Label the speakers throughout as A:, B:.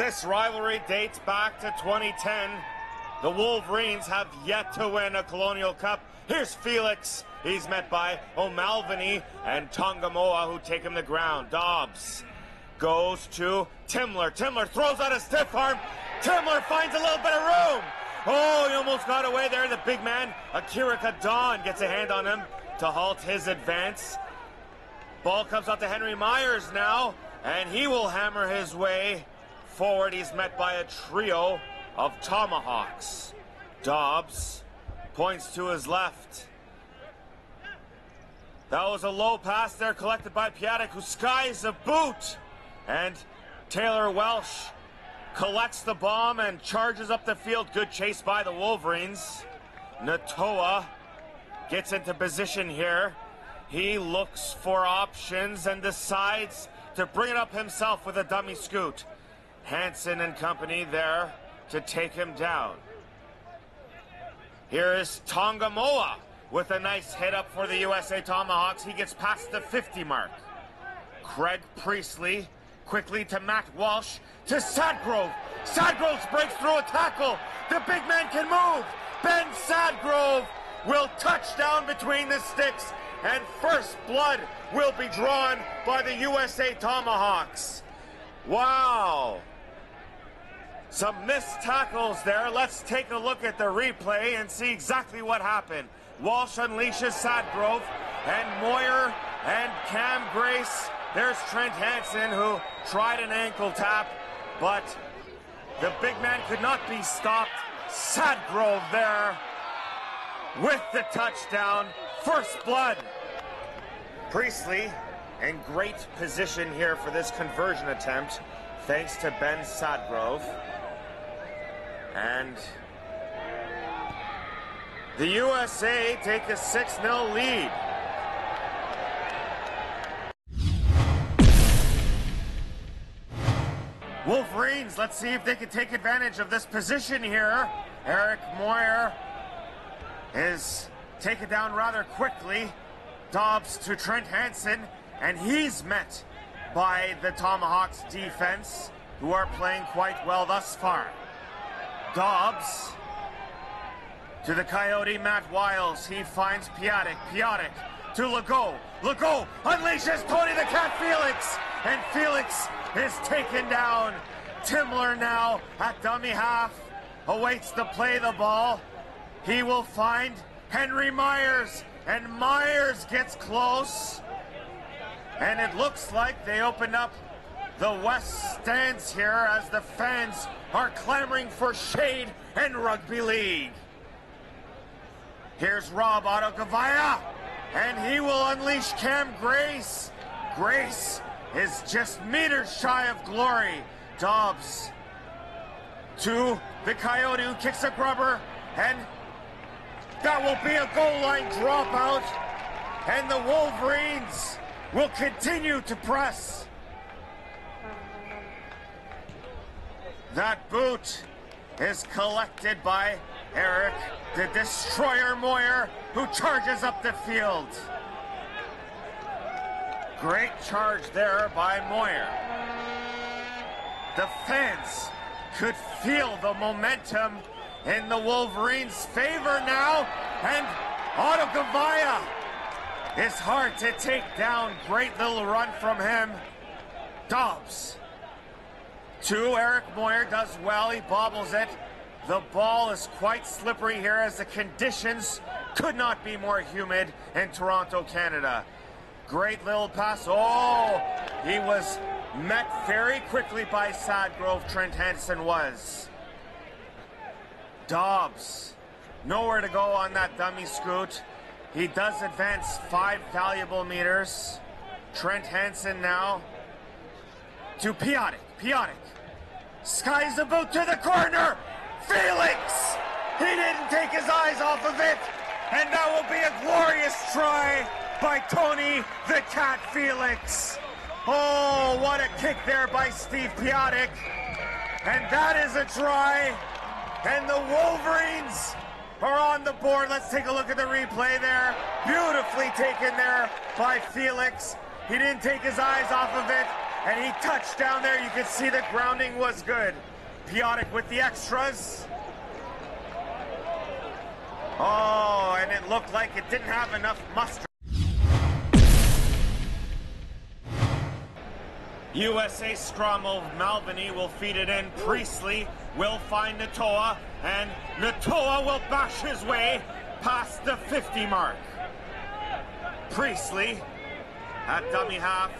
A: This rivalry dates back to 2010. The Wolverines have yet to win a Colonial Cup. Here's Felix. He's met by O'Malvany and Tongamoa, who take him to ground. Dobbs goes to Timler. Timler throws out a stiff arm. Timler finds a little bit of room. Oh, he almost got away there. The big man, Akira Kadon, gets a hand on him to halt his advance. Ball comes out to Henry Myers now, and he will hammer his way forward. He's met by a trio of tomahawks. Dobbs points to his left. That was a low pass there collected by Piatek, who skies a boot. And Taylor Welsh collects the bomb and charges up the field. Good chase by the Wolverines. Natoa gets into position here. He looks for options and decides to bring it up himself with a dummy scoot. Hansen and company there to take him down. Here is Tongamoa with a nice hit up for the USA Tomahawks. He gets past the 50 mark. Craig Priestley quickly to Matt Walsh to Sadgrove. Sadgrove breaks through a tackle. The big man can move. Ben Sadgrove will touch down between the sticks, and first blood will be drawn by the USA Tomahawks. Wow. Some missed tackles there. Let's take a look at the replay and see exactly what happened. Walsh unleashes Sadgrove, and Moyer and Cam Grace. There's Trent Hansen, who tried an ankle tap, but the big man could not be stopped. Sadgrove there with the touchdown. First blood. Priestley in great position here for this conversion attempt, thanks to Ben Sadgrove. And the USA take a 6-0 lead. Wolverines, let's see if they can take advantage of this position here. Eric Moyer is taken down rather quickly. Dobbs to Trent Hansen, and he's met by the Tomahawks defense, who are playing quite well thus far. Dobbs to the Coyote, Matt Wiles. He finds Piatek. Piatek to Legault. Legault unleashes Tony the Cat Felix, and Felix is taken down. Timler now at dummy half awaits to play the ball. He will find Henry Myers, and Myers gets close. And it looks like they opened up the west stands here as the fans are clamoring for shade and rugby league. Here's Rob Autogavaya, and he will unleash Cam Grace. Grace is just meters shy of glory. Dobbs to the Coyote, who kicks a grubber, and that will be a goal line dropout, and the Wolverines will continue to press. That boot is collected by Eric, the Destroyer Moyer, who charges up the field. Great charge there by Moyer. The fans could feel the momentum in the Wolverines' favor now, and Autogavaya is hard to take down. Great little run from him. Dobbs to Eric Moyer, does well, he bobbles it. The ball is quite slippery here, as the conditions could not be more humid in Toronto, Canada. Great little pass. Oh, he was met very quickly by Sadgrove. Trent Hansen was. Dobbs, nowhere to go on that dummy scoot. He does advance 5 valuable meters. Trent Hansen now to Piatek. Piatek skies the boot to the corner. Felix! He didn't take his eyes off of it. And that will be a glorious try by Tony the Cat Felix. Oh, what a kick there by Steve Piatek. And that is a try. And the Wolverines are on the board. Let's take a look at the replay there. Beautifully taken there by Felix. He didn't take his eyes off of it. and he touched down there. You can see the grounding was good. Piotic with the extras. Oh, and it looked like it didn't have enough muster. USA scrum of Malviny will feed it in. Priestley will find Natoa, and Natoa will bash his way past the 50 mark. Priestley at dummy half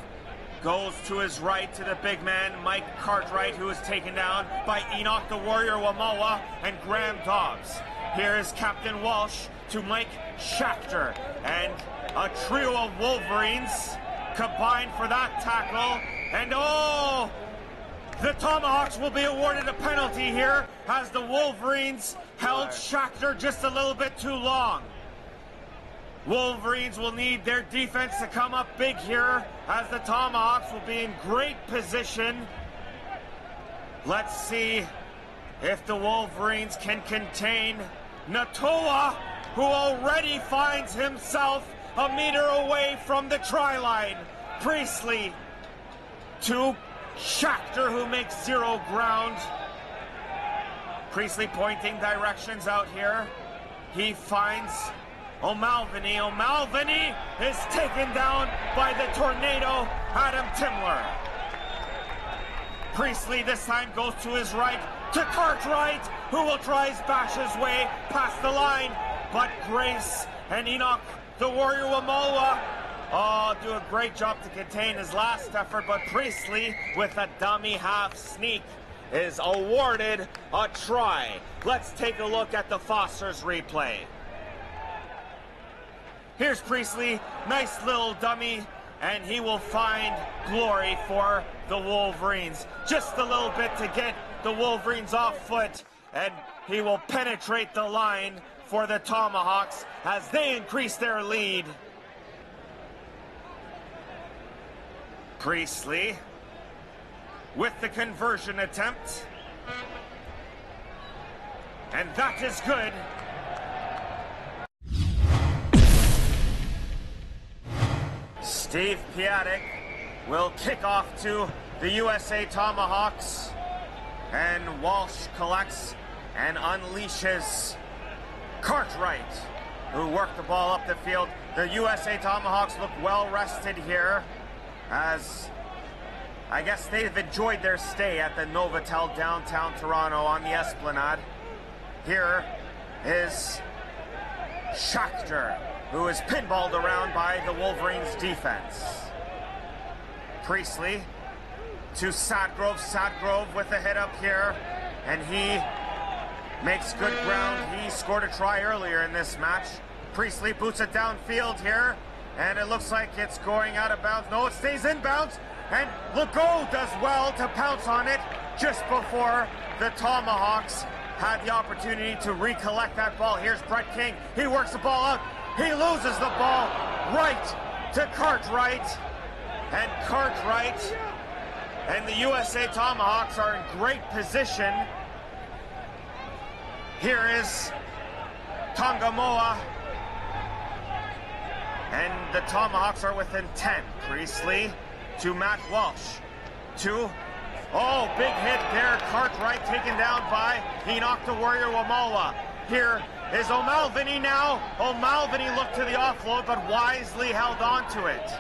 A: goes to his right to the big man, Mike Cartwright, who is taken down by Enoch the Warrior Wamoa and Graham Dobbs. Here is Captain Walsh to Mike Schachter, and a trio of Wolverines combined for that tackle. And oh, the Tomahawks will be awarded a penalty here as the Wolverines held Schachter just a little bit too long. Wolverines will need their defense to come up big here as the Tomahawks will be in great position. Let's see if the Wolverines can contain Natoa, who already finds himself a meter away from the try line. Priestley to Schachter, who makes zero ground. Priestley pointing directions out here. He finds O'Malviny. O'Malviny is taken down by the tornado, Adam Timler. Priestley this time goes to his right to Cartwright, who will try his bash his way past the line. But Grace and Enoch, the Warrior Wamoa, do a great job to contain his last effort. But Priestley, with a dummy half sneak, is awarded a try. Let's take a look at the Foster's replay. Here's Priestley, nice little dummy, and he will find glory for the Wolverines. Just a little bit to get the Wolverines off foot, and he will penetrate the line for the Tomahawks as they increase their lead. Priestley with the conversion attempt, and that is good. Steve Piotic will kick off to the USA Tomahawks, and Walsh collects and unleashes Cartwright, who worked the ball up the field. The USA Tomahawks look well rested here, as I guess they've enjoyed their stay at the Novotel downtown Toronto on the Esplanade. Here is Schachter, who is pinballed around by the Wolverines defense. Priestley to Sadgrove. Sadgrove with a hit up here, and he makes good ground. He scored a try earlier in this match. Priestley boots it downfield here, and it looks like it's going out of bounds. No, it stays in bounds, and Legault does well to pounce on it just before the Tomahawks had the opportunity to recollect that ball. Here's Brett King. He works the ball out. He loses the ball right to Cartwright, and Cartwright and the USA Tomahawks are in great position. Here is Tongamoa, and the Tomahawks are within 10. Priestley to Matt Walsh. Oh, big hit there. Cartwright taken down by Enoch the Warrior Wamoa. Here is O'Malviny now. O'Malviny looked to the offload, but wisely held on to it.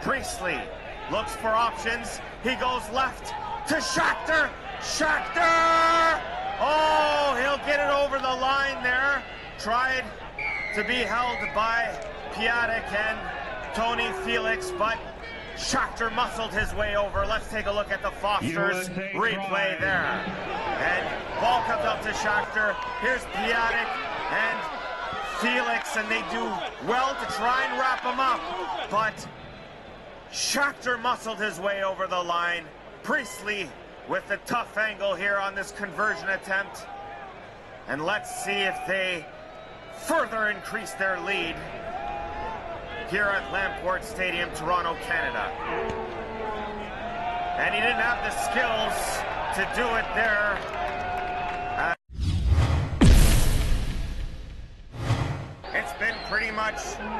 A: Priestley looks for options. He goes left to Schachter. Schachter! Oh, he'll get it over the line there. Tried to be held by Piotic and Tony Felix, but Schachter muscled his way over. Let's take a look at the Foster's replay there. And ball comes up to Schachter. Here's Piotic and Felix, and they do well to try and wrap him up. But Schachter muscled his way over the line. Priestley with the tough angle here on this conversion attempt. And let's see if they further increase their lead here at Lamport Stadium, Toronto, Canada. And he didn't have the skills to do it there. It's been pretty much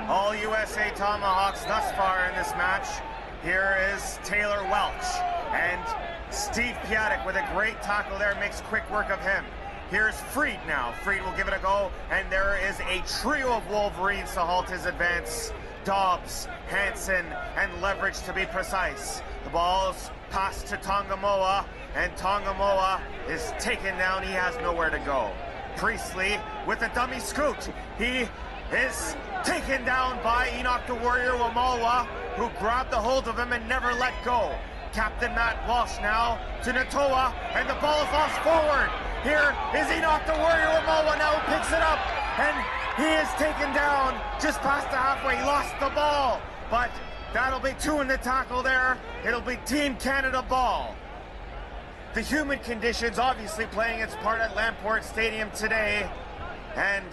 A: all USA Tomahawks thus far in this match. Here is Taylor Welch. Steve Piatek with a great tackle there, makes quick work of him. Here's Freed now. Freed will give it a go, and there is a trio of Wolverines to halt his advance. Dobbs, Hansen, and Leverage to be precise. The ball's passed to Tongamoa, and Tongamoa is taken down. He has nowhere to go. Priestley with a dummy scoot. He is taken down by Enoch the Warrior Wamalwa, who grabbed the hold of him and never let go. Captain Matt Walsh now to Natoa, and the ball is lost forward. Here is Enoch the Warrior Wamalwa now, who picks it up, and he is taken down just past the halfway. He lost the ball, but that'll be two in the tackle there. It'll be Team Canada ball. The humid conditions obviously playing its part at Lamport Stadium today, and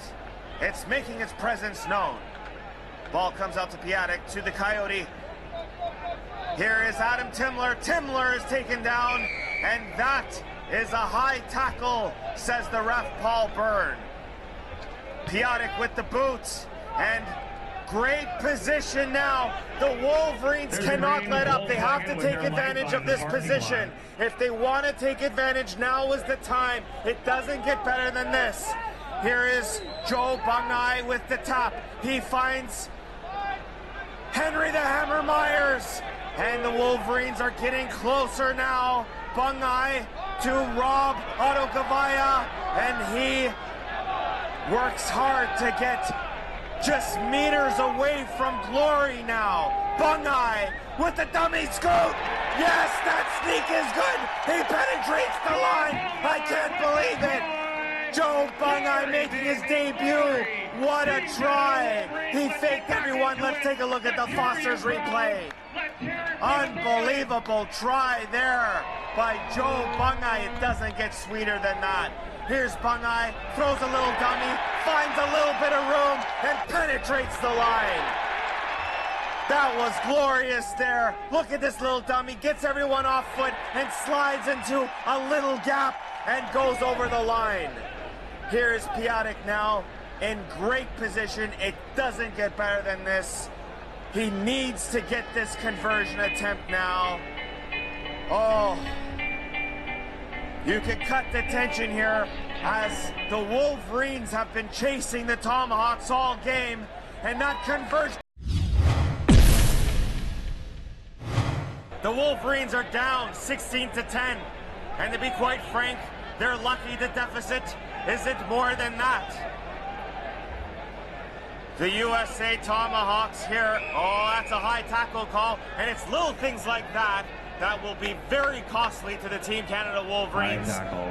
A: it's making its presence known. Ball comes out to Piatek, to the Coyote. Here is Adam Timler. Timler is taken down, and that is a high tackle, says the ref, Paul Byrne. Piatek with the boots, and great position now. The Wolverines cannot let up. They have to take advantage of this position. If they want to take advantage, now is the time. It doesn't get better than this. Here is Joe Bungai with the tap. He finds Henry the Hammer Myers, and the Wolverines are getting closer now. Bungai to Rob Ottogavaya, and he works hard to get just meters away from glory now. Bungai with the dummy scoop. Yes, that sneak is good. He penetrates the line. I can't believe it. Joe Bungai making his debut. What a try. He faked everyone. Let's take a look at the Foster's replay. Unbelievable try there by Joe Bungai. It doesn't get sweeter than that. Here's Bungai, throws a little dummy, finds a little bit of room, and penetrates the line. That was glorious there. Look at this little dummy, gets everyone off foot and slides into a little gap and goes over the line. Here's Piatek now in great position. It doesn't get better than this. He needs to get this conversion attempt now. Oh, you can cut the tension here as the Wolverines have been chasing the Tomahawks all game, and that conversion. The Wolverines are down 16-10, and to be quite frank, they're lucky the deficit isn't more than that. The USA Tomahawks here, oh, that's a high tackle call, and it's little things like that that will be very costly to the Team Canada Wolverines.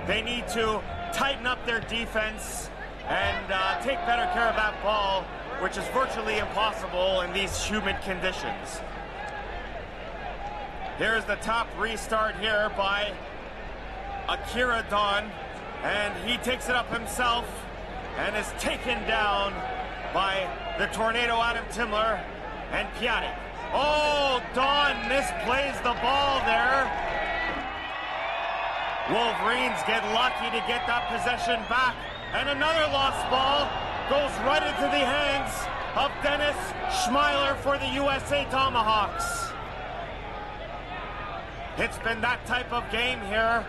A: They need to tighten up their defense and take better care of that ball, which is virtually impossible in these humid conditions. Here's the top restart here by Akira Don, and he takes it up himself and is taken down by the Tornado Adam Timler and Piatek. Oh, Don misplays the ball there. Wolverines get lucky to get that possession back, and another lost ball goes right into the hands of Dennis Schmeiler for the USA Tomahawks. It's been that type of game here.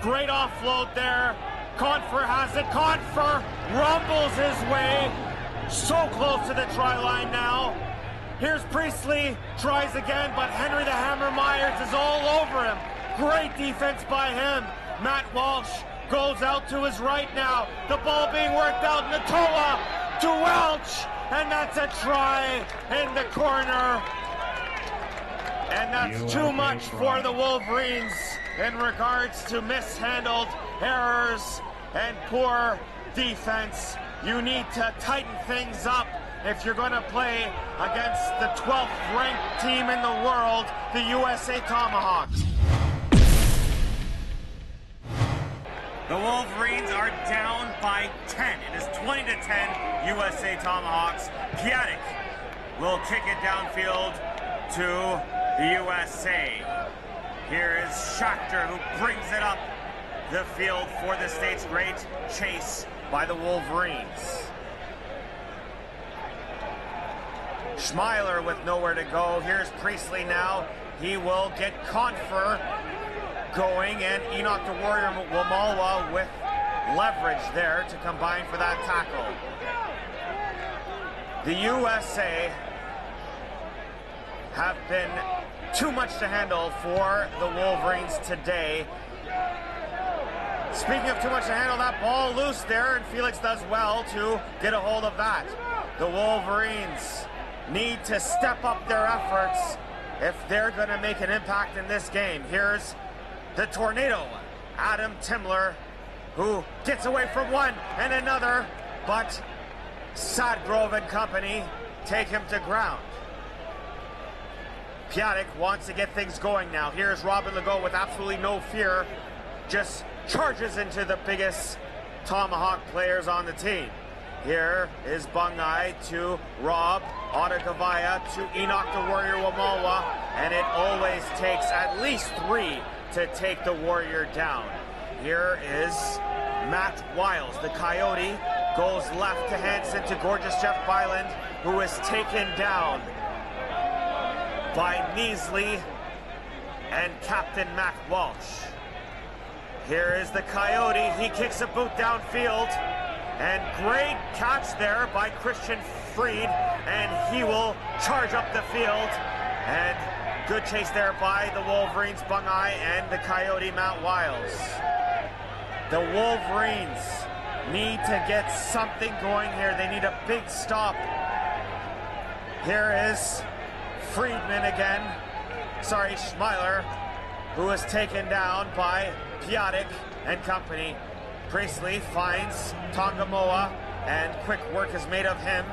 A: Great offload there. Confer has it. Confer rumbles his way. So close to the try line now. Here's Priestley, tries again, but Henry the Hammer Myers is all over him. Great defense by him. Matt Walsh goes out to his right now. The ball being worked out. Natoa to Welch, and that's a try in the corner. And that's too much for the Wolverines in regards to mishandled errors and poor defense. You need to tighten things up if you're going to play against the 12th ranked team in the world, the USA Tomahawks. The Wolverines are down by 10. It is 20-10 USA Tomahawks. Piatek will kick it downfield to the USA. Here is Schachter, who brings it up the field for the States. Great chase by the Wolverines. Schmeiler with nowhere to go. Here's Priestley now. He will get Confer. going, and Enoch the Warrior Wamalwa with leverage there to combine for that tackle. The USA have been too much to handle for the Wolverines today. Speaking of too much to handle, that ball loose there, and Felix does well to get a hold of that. The Wolverines need to step up their efforts if they're going to make an impact in this game. Here's the Tornado, Adam Timler, who gets away from one and another, but Sadgrove and company take him to ground. Piatek wants to get things going now. Here's Robin Legault with absolutely no fear, just charges into the biggest Tomahawk players on the team. Here is Bungai to Rob Ottagavaya to Enoch the Warrior Wamalwa, and it always takes at least 3 to take the Warrior down. Here is Matt Wiles, the Coyote, goes left to Hansen to gorgeous Jeff Byland, who is taken down by Neasley and Captain Matt Walsh. Here is the Coyote, he kicks a boot downfield, and great catch there by Christian Freed, and he will charge up the field, and good chase there by the Wolverines, Bungai, and the Coyote, Matt Wiles. The Wolverines need to get something going here. They need a big stop. Here is Friedman again. Sorry, Schmeiler, who is taken down by Piatek and company. Priestley finds Tongamoa, and quick work is made of him.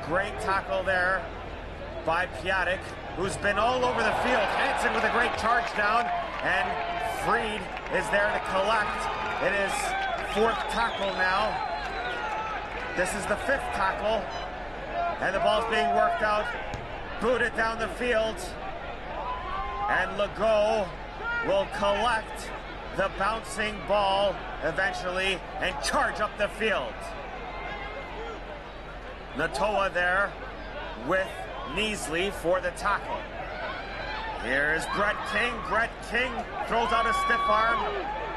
A: Great tackle there by Piatek, who's been all over the field. Hansen with a great charge down, and Freed is there to collect. It is 4th tackle now. This is the 5th tackle, and the ball's being worked out. Booted down the field, and Legault will collect the bouncing ball eventually and charge up the field. Natoa there with Neasley for the tackle. Here's Brett King. Brett King throws out a stiff arm,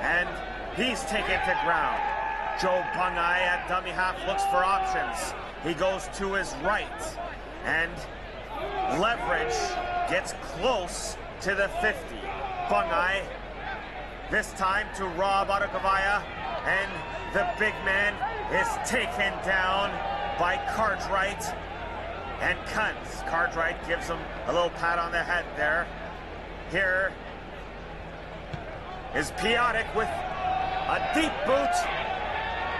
A: and he's taken to ground. Joe Bungai at dummy half looks for options. He goes to his right, and leverage gets close to the 50. Bungai this time to Rob Ottagavaya, and the big man is taken down by Cartwright and Kuntz. Cartwright gives him a little pat on the head there. Here is Piatek with a deep boot,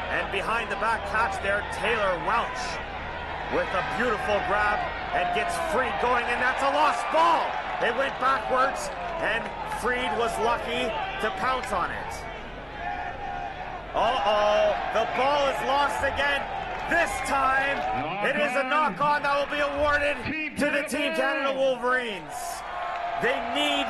A: and behind the back catch there, Taylor Welch with a beautiful grab and gets Freed going, and that's a lost ball. It went backwards, and Freed was lucky to pounce on it. Uh-oh, the ball is lost again. This time, it is a knock-on that will be awarded to the Team Canada Wolverines. They need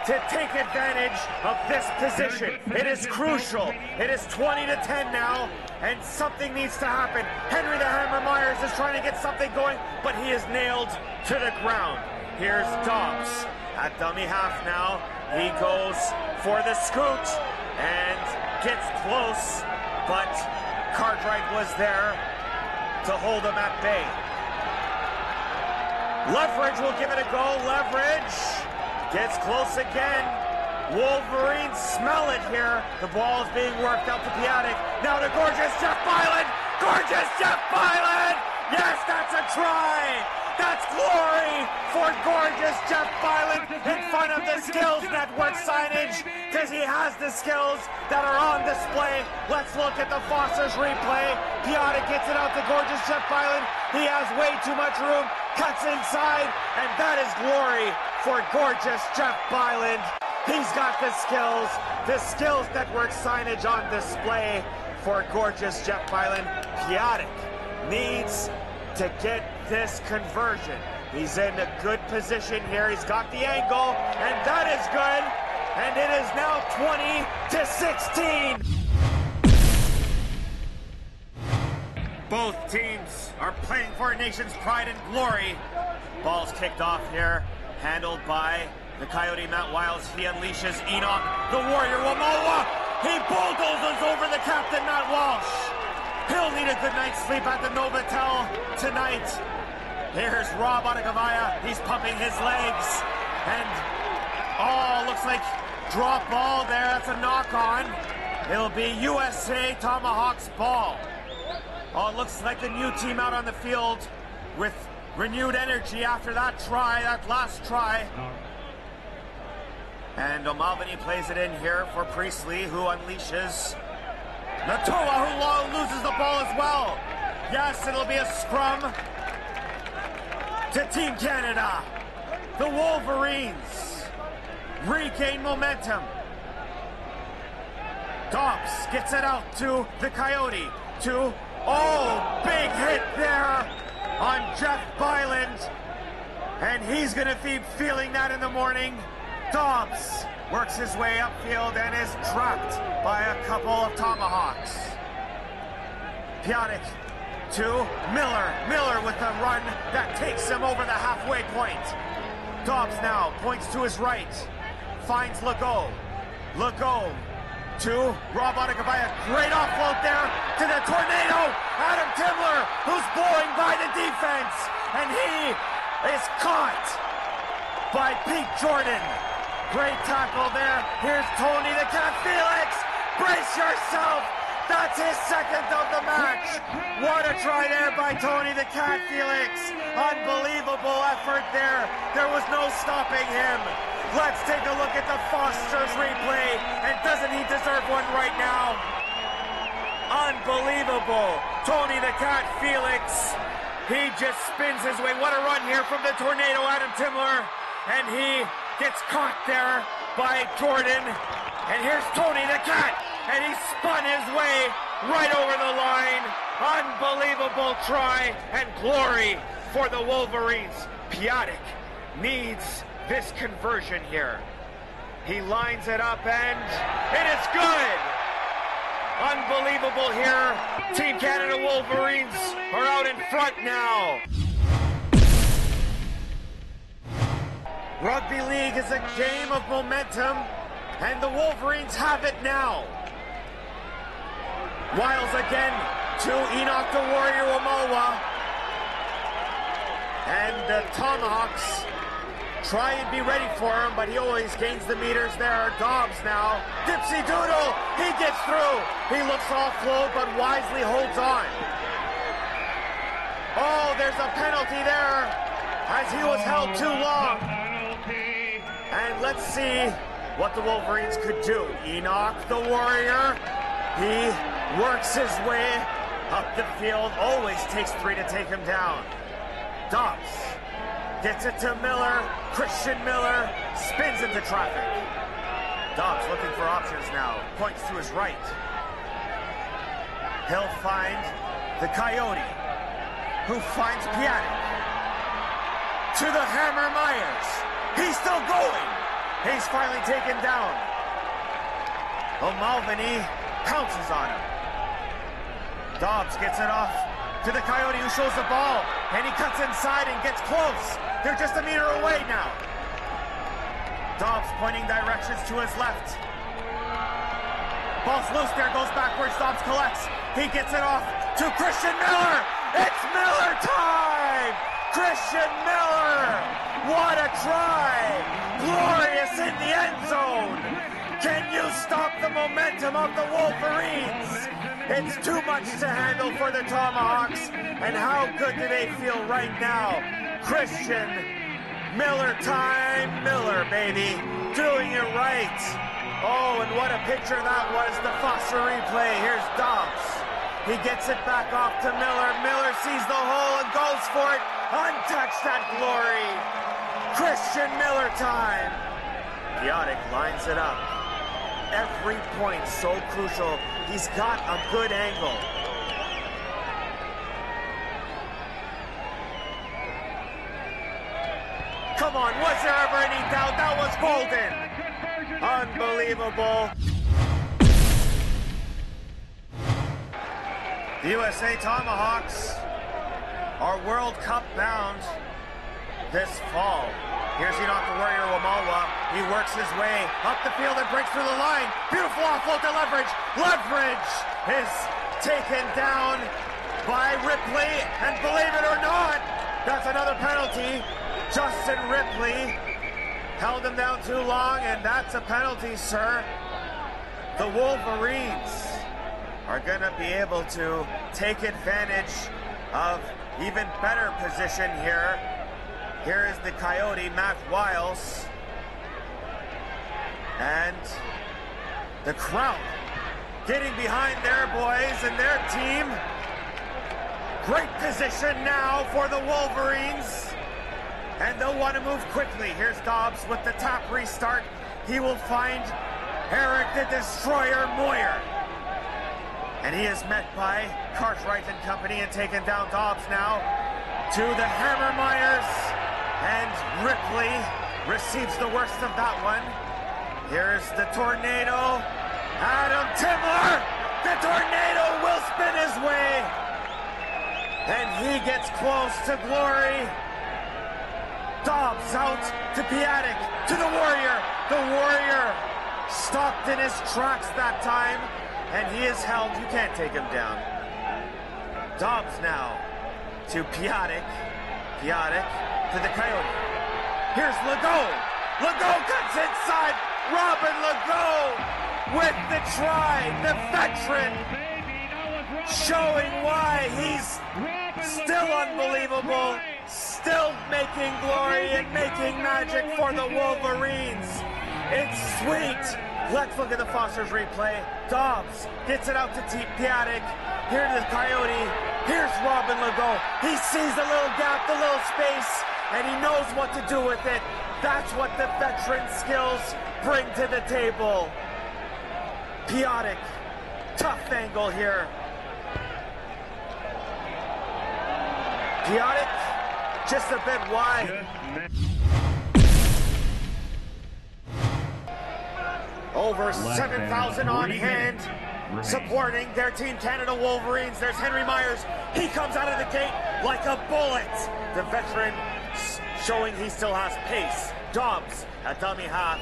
A: to take advantage of this position. It is crucial. It is 20-10 now, and something needs to happen. Henry the Hammer Myers is trying to get something going, but he is nailed to the ground. Here's Dobbs at dummy half now. He goes for the scoot and gets close, but Cartwright was there to hold him at bay. Leverage will give it a go. Leverage gets close again. Wolverines smell it here. The ball is being worked out to Piatek. Now to gorgeous Jeff Byland. Gorgeous Jeff Byland. Yes, that's a try. That's glory for gorgeous Jeff Byland in front of the Skills Network signage, because he has the skills that are on display. Let's look at the Foster's replay. Piatek gets it out to gorgeous Jeff Byland. He has way too much room, cuts inside, and that is glory for gorgeous Jeff Byland. He's got the Skills Network signage on display for gorgeous Jeff Byland. Piatek needs to get this conversion. He's in a good position here. He's got the angle, and that is good. And it is now 20-16. Both teams are playing for a nation's pride and glory. Ball's kicked off here, handled by The Coyote Matt Wiles, he unleashes Enoch, the Warrior Wamoa. He bulldozes over the captain Matt Walsh. He'll need a good night's sleep at the Novotel tonight. Here's Rob Adegavaya. He's pumping his legs. And, looks like drop ball there. That's a knock on. It'll be USA Tomahawks ball. Oh, it looks like the new team out on the field with renewed energy after that try, that last try. And O'Malveny plays it in here for Priestley, who unleashes Natoa, who loses the ball as well. Yes, it'll be a scrum to Team Canada. The Wolverines regain momentum. Dobbs gets it out to the Coyote. Big hit there on Jeff Byland. And he's going to be feeling that in the morning. Dobbs works his way upfield and is trapped by a couple of Tomahawks. Piotic to Miller. Miller with a run that takes him over the halfway point. Dobbs now points to his right. Finds Legault. Legault to Rob Adegavaya. Great offload there to the Tornado. Adam Timler, who's blowing by the defense. And he is caught by Pete Jordan. Great tackle there. Here's Tony the Cat Felix. Brace yourself. That's his second of the match. What a try there by Tony the Cat Felix. Unbelievable effort there. There was no stopping him. Let's take a look at the Foster's replay. And doesn't he deserve one right now? Unbelievable. Tony the Cat Felix. He just spins his way. What a run here from the Tornado, Adam Timler. And he gets caught there by Jordan. And here's Tony the Cat. And he spun his way right over the line. Unbelievable try and glory for the Wolverines. Piotic needs this conversion here. He lines it up and it is good. Unbelievable here. Team Canada Wolverines are out in front now. Rugby League is a game of momentum, and the Wolverines have it now. Wiles again to Enoch the Warrior Wamoa. And the Tomahawks try and be ready for him, but he always gains the meters there. Dobbs now. Dipsy Doodle, he gets through. He looks offload, but wisely holds on. Oh, there's a penalty there as he was held too long. And let's see what the Wolverines could do. Enoch, the Warrior, he works his way up the field. Always takes three to take him down. Dobbs gets it to Miller. Christian Miller spins into traffic. Dobbs looking for options now. Points to his right. He'll find the Coyote, who finds Piotic. To the Hammer Myers. He's still going. He's finally taken down. O'Malveny pounces on him. Dobbs gets it off to the Coyote, who shows the ball. And he cuts inside and gets close. They're just a meter away now. Dobbs pointing directions to his left. Ball's loose there, goes backwards. Dobbs collects. He gets it off to Christian Miller. It's Miller time! Christian Miller! What a try! Glorious in the end zone! Can you stop the momentum of the Wolverines? It's too much to handle for the Tomahawks. And how good do they feel right now? Christian Miller time. Miller, baby. Doing it right. Oh, and what a picture that was. The Foster replay. Here's Dobbs. He gets it back off to Miller. Miller sees the hole and goes for it. Untouched that glory. Christian Miller time. Piotic lines it up. Every point so crucial. He's got a good angle. Come on, was there ever any doubt? That was golden. Unbelievable. The USA Tomahawks are World Cup bound this fall. Here's Enoch the Warrior Wamawa. He works his way up the field and breaks through the line. Beautiful offload to Leverage. Leverage is taken down by Ripley. And believe it or not, that's another penalty. Justin Ripley held him down too long, and that's a penalty, sir. The Wolverines are going to be able to take advantage of even better position here. Here is the Coyote, Matt Wiles. And the crowd getting behind their boys and their team. Great position now for the Wolverines. And they'll want to move quickly. Here's Dobbs with the tap restart. He will find Eric the Destroyer Moyer. And he is met by Cartwright and company and taken down. Dobbs now to the Hammer Myers. And Ripley receives the worst of that one. Here's the Tornado. Adam Timler. The Tornado will spin his way. And he gets close to glory. Dobbs out to Piatek, to the Warrior. The Warrior stopped in his tracks that time, and he is held. You can't take him down. Dobbs now to Piatek. Piatek to the Coyote. Here's Legault. Legault cuts inside. Robin Legault with the try. The veteran showing why he's still unbelievable. Still making glory and making magic for the Wolverines. It's sweet. Let's look at the Foster's replay. Dobbs gets it out to Piatek. Here's the Coyote. Here's Robin Legault. He sees the little gap, the little space, and he knows what to do with it. That's what the veteran skills bring to the table. Piatek, tough angle here. Piatek, just a bit wide. Over 7,000 on hand supporting their Team Canada Wolverines. There's Henry Myers. He comes out of the gate like a bullet. The veteran showing he still has pace. Dobbs, a dummy half,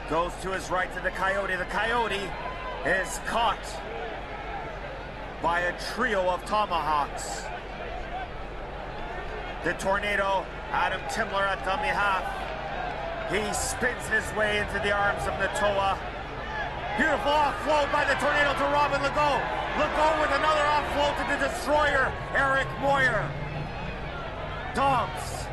A: goes to his right to the Coyote. The Coyote is caught by a trio of tomahawks. The Tornado, Adam Timler at dummy half. He spins his way into the arms of Natoa. Beautiful offload by the Tornado to Robin Legault. Legault with another offload to the Destroyer, Eric Moyer. Dobbs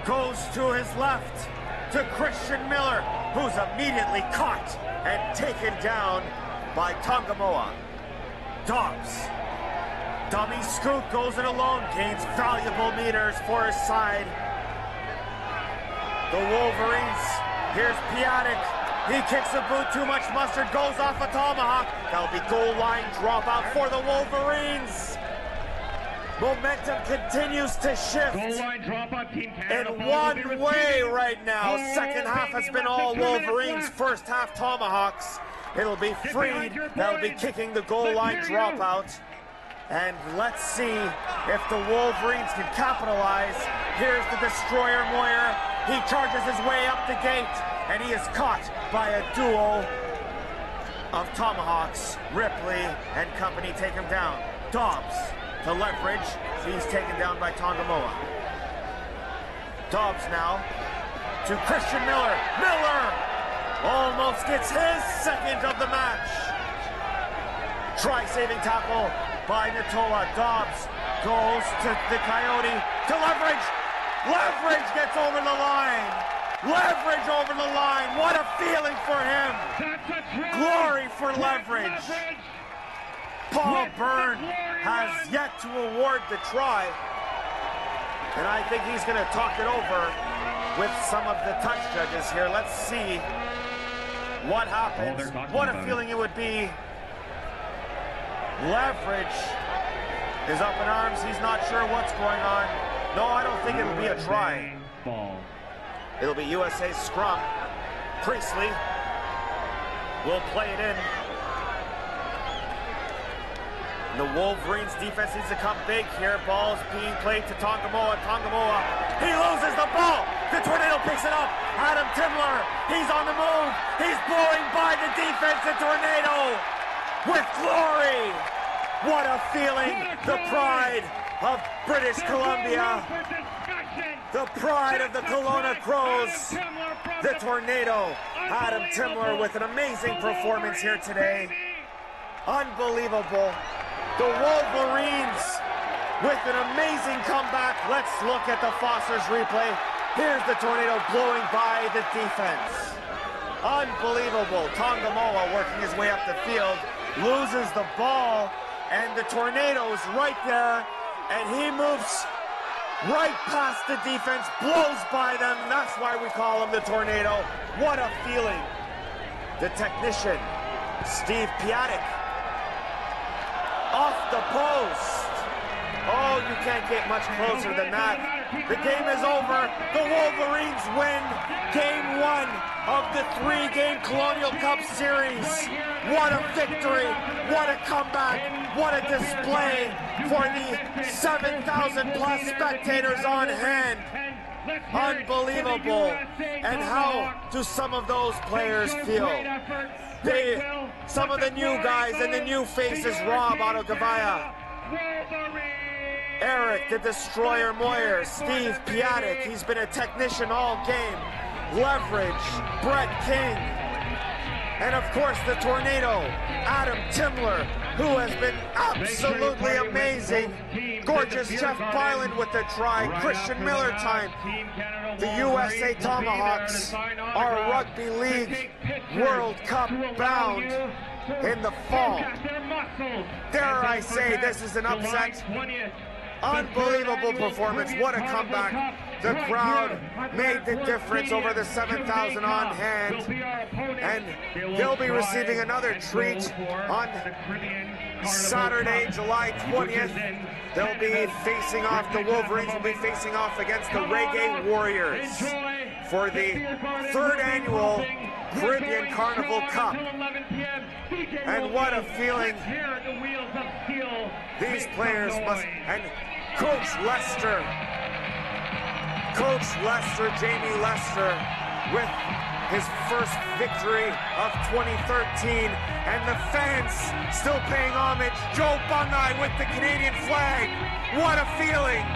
A: goes to his left to Christian Miller, who's immediately caught and taken down by Tongamoa. Dobbs, dummy scoot, goes it alone, gains valuable meters for his side. The Wolverines, here's Piatek. He kicks the boot, too much mustard, goes off a tomahawk. That'll be goal line dropout for the Wolverines. Momentum continues to shift
B: Goal line dropout, Team Canada.
A: in one way right now. Second half has been all Wolverines, first half Tomahawks. It'll be Freed that'll be kicking the goal line dropout. And let's see if the Wolverines can capitalize. Here's the Destroyer Moyer. He charges his way up the gate, and he is caught by a duo of Tomahawks. Ripley and company take him down. Dobbs to Leverage. He's taken down by Tongamoa. Dobbs now to Christian Miller. Miller almost gets his second of the match. Try-saving tackle by Natoa. Dobbs goes to the Coyote, to Leverage. Leverage gets over the line. Leverage over the line. What a feeling for him. Glory for Leverage. Paul Byrne has yet to award the try. And I think he's going to talk it over with some of the touch judges here. Let's see what happens. What a feeling it would be. Leverage is up in arms. He's not sure what's going on. No, I don't think it'll be a try. It'll be USA's scrum. Priestley will play it in. The Wolverines defense needs to come big here. Ball's being played to Tongamoa. Tongamoa, he loses the ball. The Tornado picks it up. Adam Timler, he's on the move. He's blowing by the defense. The Tornado with glory. What a feeling. The pride of British Columbia. The pride of the Kelowna Crows. The Tornado. Adam Timler with an amazing performance here today. Unbelievable. The Wolverines with an amazing comeback. Let's look at the Foster's replay. Here's the Tornado blowing by the defense. Unbelievable. Tongamoa working his way up the field, loses the ball, and the Tornado's right there, and he moves right past the defense, blows by them. That's why we call him the Tornado. What a feeling. The technician, Steve Piatek, off the post. Oh, you can't get much closer than that. The game is over. The Wolverines win Game 1 of the 3-game Colonial Cup Series. What a victory. What a comeback. What a display for the 7,000 plus spectators on hand. Unbelievable. And how do some of those players feel? Some of the new guys and the new faces, Rob Autogavaya, Eric the Destroyer Moyer, Steve Piatek, he's been a technician all game, Leverage, Brett King, and of course the Tornado, Adam Timler, who has been absolutely amazing. Gorgeous Jeff Byland with the try, Christian Miller time. The USA Tomahawks are Rugby League World Cup bound in the fall. Dare I say this is an upset? Unbelievable performance. What a comeback. The crowd made the difference over the 7,000 on hand. And they'll be receiving another treat on Saturday, July 20th. They'll be facing off, the Wolverines will be facing off against the Reggae Warriors for the 3rd annual Caribbean Carnival Cup. And what a feeling these players must, and Coach Lester, Jamie Lester, with his first victory of 2013, and the fans still paying homage. Joe Bungai with the Canadian flag. What a feeling.